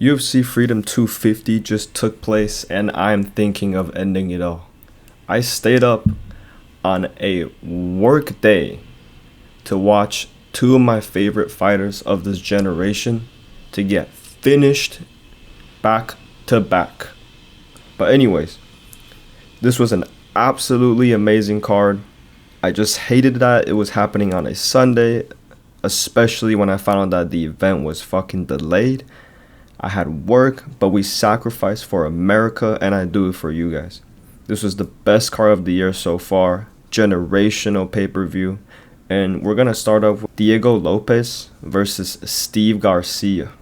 UFC Freedom 250 just took place and I'm thinking of ending it all. I stayed up on a work day to watch two of my favorite fighters of this generation to get finished back to back. But anyways, this was an absolutely amazing card. I just hated that it was happening on a Sunday, especially when I found out that the event was fucking delayed. I had work, but we sacrificed for America, and I do it for you guys. This was the best card of the year so far, generational pay-per-view, and we're going to start off with Diego Lopes versus Steve Garcia.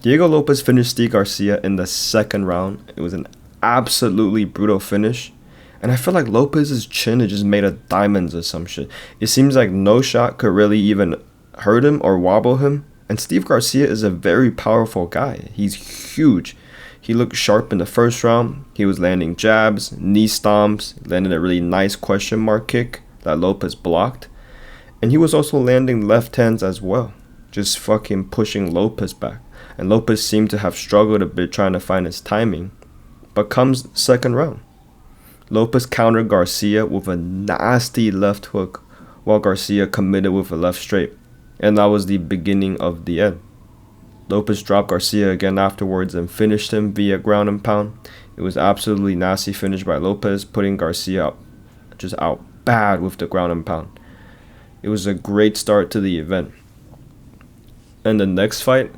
Diego Lopes finished Steve Garcia in the second round. It was an absolutely brutal finish, and I feel like Lopez's chin is just made of diamonds or some shit. It seems like no shot could really even hurt him or wobble him. And Steve Garcia is a very powerful guy. He's huge. He looked sharp in the first round. He was landing jabs, knee stomps, landed a really nice question mark kick that Lopes blocked. And he was also landing left hands as well, just fucking pushing Lopes back. And Lopes seemed to have struggled a bit trying to find his timing. But comes second round, Lopes countered Garcia with a nasty left hook while Garcia committed with a left straight. And that was the beginning of the end. Lopes dropped Garcia again afterwards and finished him via ground and pound. It was absolutely nasty finish by Lopes, putting Garcia out bad with the ground and pound. It was a great start to the event. And the next fight,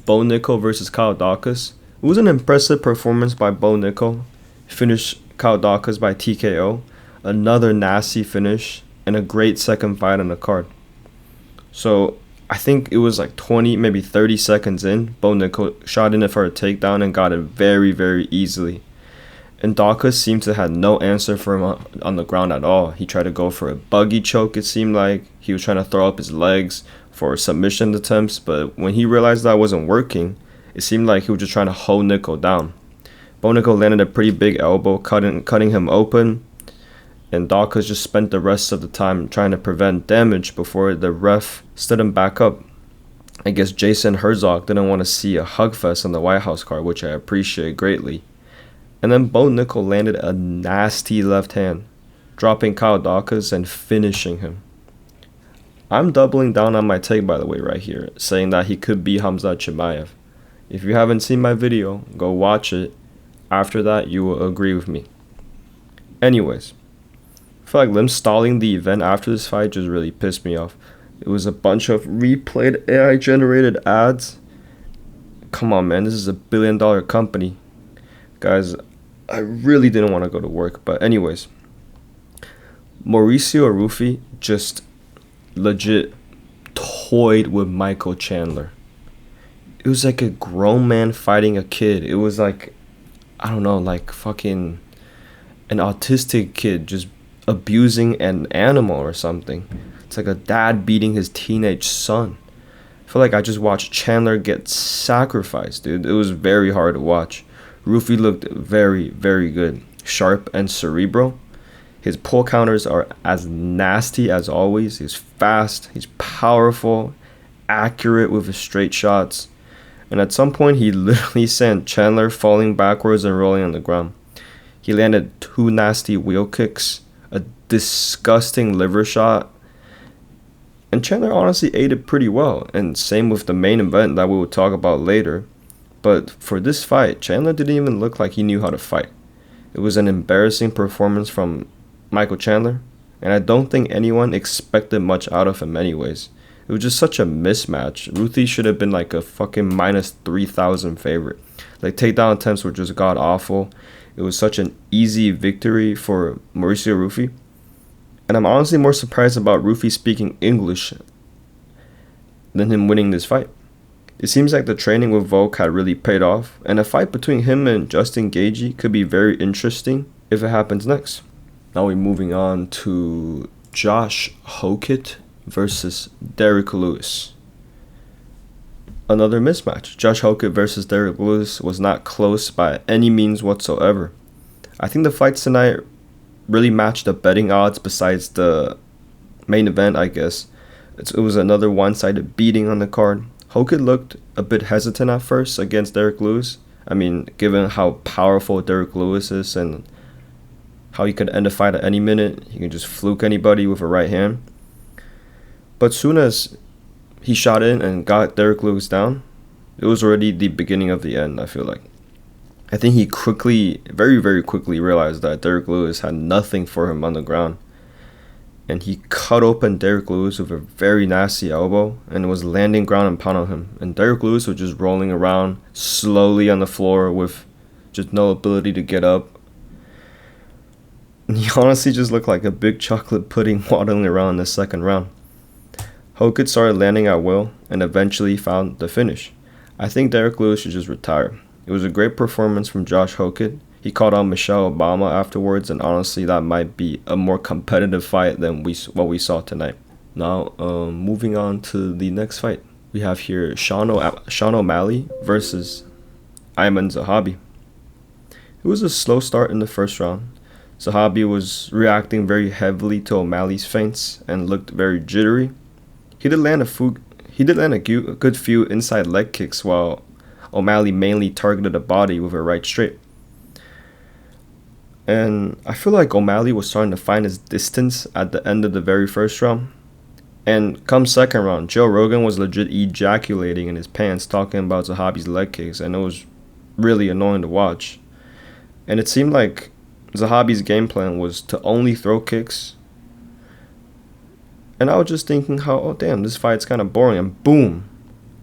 Bo Nickal versus Kyle Daukaus. It was an impressive performance by Bo Nickal. Finished Kyle Daukaus by TKO. Another nasty finish and a great second fight on the card. So I think it was like 20, maybe 30 seconds in, Bo Nickal shot in it for a takedown and got it very, very easily. And Daukaus seemed to have no answer for him on the ground at all. He tried to go for a buggy choke, it seemed like. He was trying to throw up his legs for submission attempts, but when he realized that wasn't working, it seemed like he was just trying to hold Nickal down. Bo Nickal landed a pretty big elbow, cutting him open. And Daukaus just spent the rest of the time trying to prevent damage before the ref stood him back up. I guess Jason Herzog didn't want to see a hugfest on the White House card, which I appreciate greatly. And then Bo Nickal landed a nasty left hand, dropping Kyle Daukaus and finishing him. I'm doubling down on my take, by the way, right here, saying that he could be Khamzat Chimaev. If you haven't seen my video, go watch it. After that, you will agree with me. Anyways, I feel like them stalling the event after this fight just really pissed me off. It was a bunch of replayed AI generated ads. Come on, man, this is $1 billion company. Guys, I really didn't want to go to work. But anyways, Mauricio Arrufi just legit toyed with Michael Chandler. It was like a grown man fighting a kid. It was like, I don't know, like fucking an autistic kid just abusing an animal or something. It's like a dad beating his teenage son. I feel like I just watched Chandler get sacrificed, dude. It was very hard to watch. Rufi looked very, very good, sharp and cerebral. His pull counters are as nasty as always. He's fast, he's powerful, accurate with his straight shots. And at some point, he literally sent Chandler falling backwards and rolling on the ground. He landed 2 nasty wheel kicks, a disgusting liver shot, and Chandler honestly ate it pretty well, and same with the main event that we will talk about later. But for this fight, Chandler didn't even look like he knew how to fight. It was an embarrassing performance from Michael Chandler, and I don't think anyone expected much out of him anyways. It was just such a mismatch. Ruthie should have been like a fucking minus 3,000 favorite. Like, takedown attempts were just god awful. It was such an easy victory for Mauricio Rufi. And I'm honestly more surprised about Rufi speaking English than him winning this fight. It seems like the training with Volk had really paid off, and a fight between him and Justin Gaethje could be very interesting if it happens next. Now we're moving on to Josh Hokett versus Derrick Lewis. Another mismatch. Josh Hokett versus Derrick Lewis was not close by any means whatsoever. I think the fights tonight really matched the betting odds besides the main event, I guess. It was another one-sided beating on the card. Hogan looked a bit hesitant at first against Derek Lewis. I mean, given how powerful Derek Lewis is and how he could end a fight at any minute, he can just fluke anybody with a right hand. But soon as he shot in and got Derek Lewis down, it was already the beginning of the end, I feel like. I think he quickly, very, very quickly realized that Derek Lewis had nothing for him on the ground. And he cut open Derek Lewis with a very nasty elbow and was landing ground and pound on him. And Derek Lewis was just rolling around slowly on the floor with just no ability to get up. And he honestly just looked like a big chocolate pudding waddling around in the second round. Hogan started landing at will and eventually found the finish. I think Derek Lewis should just retire. It was a great performance from Josh Hogan. He called out Michelle Obama afterwards, and honestly, that might be a more competitive fight than what we saw tonight. Now, moving on to the next fight. We have here Sean O'Malley versus Ayman Zahabi. It was a slow start in the first round. Zahabi was reacting very heavily to O'Malley's feints and looked very jittery. He did land a good few inside leg kicks while O'Malley mainly targeted the body with a right straight. And I feel like O'Malley was starting to find his distance at the end of the very first round. And come second round, Joe Rogan was legit ejaculating in his pants talking about Zahabi's leg kicks, and it was really annoying to watch. And it seemed like Zahabi's game plan was to only throw kicks. And I was just thinking how, oh damn, this fight's kind of boring. And boom,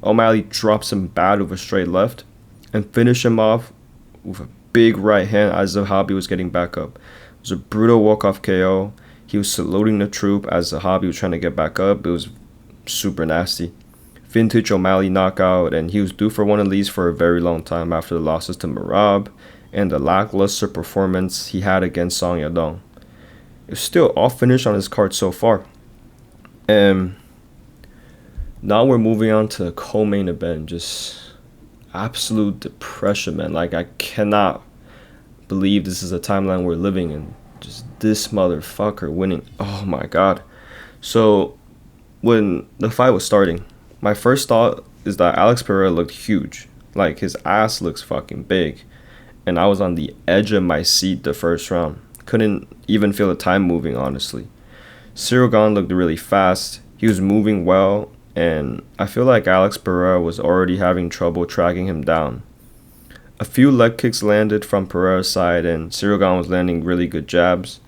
O'Malley drops him bad with a straight left and finished him off with a big right hand as Zahabi was getting back up. It was a brutal walk-off KO. He was saluting the troop as Zahabi was trying to get back up. It was super nasty. Vintage O'Malley knockout, and he was due for one of these for a very long time after the losses to Merab and the lackluster performance he had against Song Yadong. It was still all finished on his card so far. And now we're moving on to the co-main event. Just absolute depression, man. Like, I cannot believe this is a timeline we're living in. Just this motherfucker winning. Oh my god. So when the fight was starting, my first thought is that Alex Pereira looked huge. Like, his ass looks fucking big. And I was on the edge of my seat the first round. Couldn't even feel the time moving, honestly. Cyril Gane looked really fast. He was moving well. And I feel like Alex Pereira was already having trouble tracking him down. A few leg kicks landed from Pereira's side, and Cyril Gane was landing really good jabs.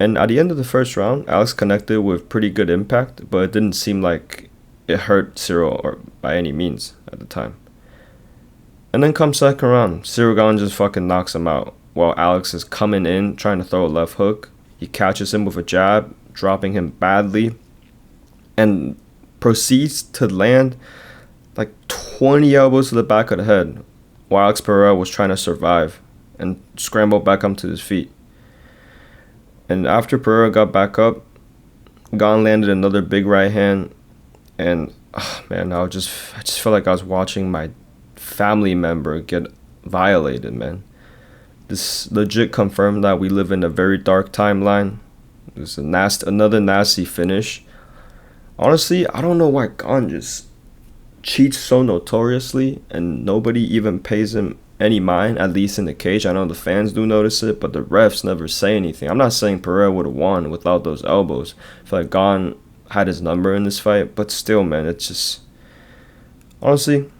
And at the end of the first round, Alex connected with pretty good impact, but it didn't seem like it hurt Cyril or by any means at the time. And then come second round, Cyril Gane just fucking knocks him out, while Alex is coming in trying to throw a left hook. He catches him with a jab, dropping him badly, and proceeds to land like 20 elbows to the back of the head while Alex Pereira was trying to survive and scramble back up to his feet. And after Pereira got back up, Gane landed another big right hand, and man, I just felt like I was watching my family member get violated, man. This legit confirmed that we live in a very dark timeline. It was another nasty finish. Honestly, I don't know why Gane just cheats so notoriously and nobody even pays him any mind, at least in the cage. I know the fans do notice it, but the refs never say anything. I'm not saying Pereira would have won without those elbows. I feel like Gane had his number in this fight, but still, man, it's just... Honestly,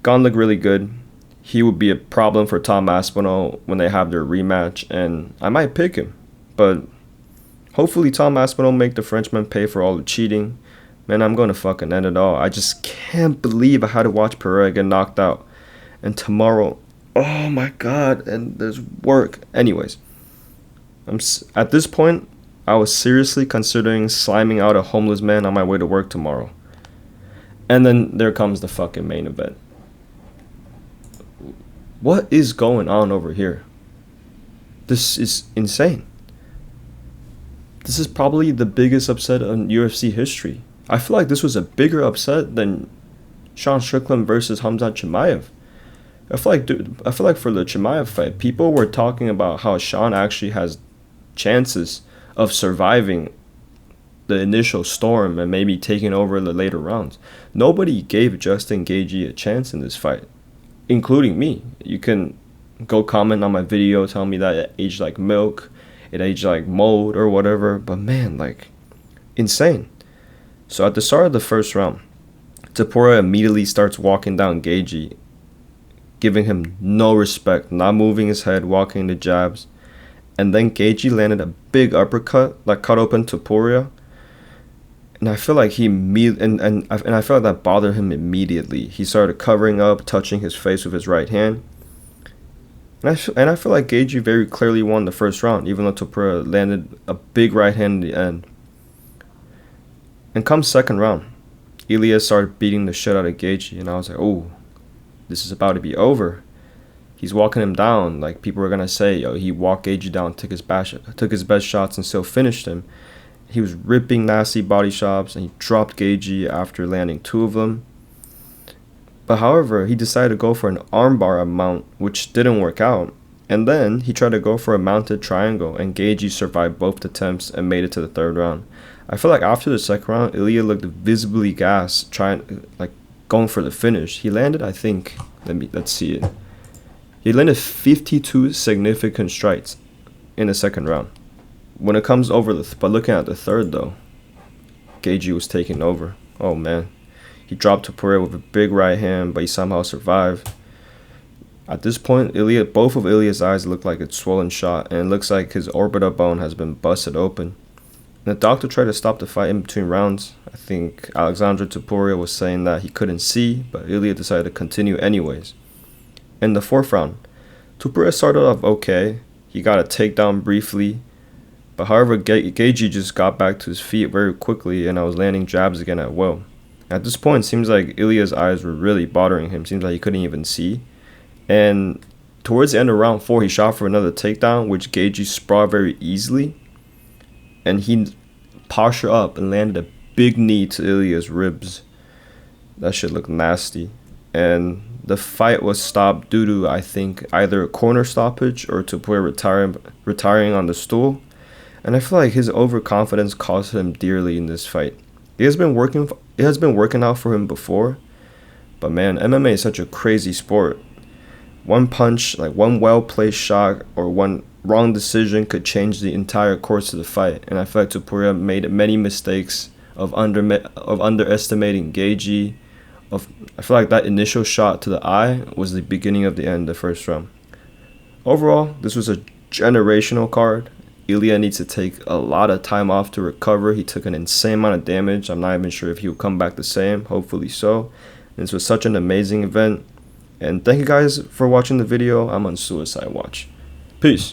Gane looked really good. He would be a problem for Tom Aspinall when they have their rematch, and I might pick him, but... Hopefully Tom Aspinall make the Frenchman pay for all the cheating. Man, I'm going to fucking end it all. I just can't believe I had to watch Pereira get knocked out. And tomorrow, oh my god, and there's work. Anyways, at this point, I was seriously considering sliming out a homeless man on my way to work tomorrow. And then there comes the fucking main event. What is going on over here? This is insane. This is probably the biggest upset in UFC history. I feel like this was a bigger upset than Sean Strickland versus Khamzat Chimaev. I feel like for the Chimaev fight, people were talking about how Sean actually has chances of surviving the initial storm and maybe taking over the later rounds. Nobody gave Justin Gaethje a chance in this fight, including me. You can go comment on my video, tell me that it aged like milk, it aged like mold or whatever, but man, like, insane. So at the start of the first round, Topuria immediately starts walking down Gaethje, giving him no respect, not moving his head, walking the jabs. And then Gaethje landed a big uppercut that cut open Topuria. And I feel like I felt that bothered him immediately. He started covering up, touching his face with his right hand. And I feel like Gaethje very clearly won the first round, even though Topuria landed a big right hand in the end. And come second round, Ilia started beating the shit out of Gaethje, and I was like, oh, this is about to be over. He's walking him down. Like, people were gonna say, yo, he walked Gaethje down, took his best shots, and still finished him. He was ripping nasty body shots, and he dropped Gaethje after landing 2 of them. But however, he decided to go for an armbar mount, which didn't work out. And then he tried to go for a mounted triangle, and Gaethje survived both attempts and made it to the third round. I feel like after the second round, Ilia looked visibly gassed, going for the finish. He landed, I think, let's see it. He landed 52 significant strikes in the second round. When it comes over but looking at the third though, Gaethje was taking over. Oh man, he dropped Topuria with a big right hand, but he somehow survived. At this point, both of Ilia's eyes look like it's swollen shut, and it looks like his orbital bone has been busted open. And the doctor tried to stop the fight in between rounds. I think Alexander Topuria was saying that he couldn't see, but Ilia decided to continue anyways. In the fourth round, Topuria started off okay. He got a takedown briefly, but however, Gaethje just got back to his feet very quickly, and I was landing jabs again at will. At this point, it seems like Ilia's eyes were really bothering him. Seems like he couldn't even see. And towards the end of round 4, he shot for another takedown, which Gaethje sprawled very easily. And he postured up and landed a big knee to Ilia's ribs. That shit looked nasty. And the fight was stopped due to, I think, either a corner stoppage or Topuria retiring on the stool. And I feel like his overconfidence cost him dearly in this fight. It has been working out for him before. But man, MMA is such a crazy sport. One punch, like one well-placed shot or one wrong decision could change the entire course of the fight. And I feel like Topuria made many mistakes of underestimating Gaethje. I feel like that initial shot to the eye was the beginning of the end of the first round. Overall, this was a generational card. Ilia needs to take a lot of time off to recover. He took an insane amount of damage. I'm not even sure if he'll come back the same. Hopefully so. And this was such an amazing event. And thank you guys for watching the video. I'm on suicide watch. Peace.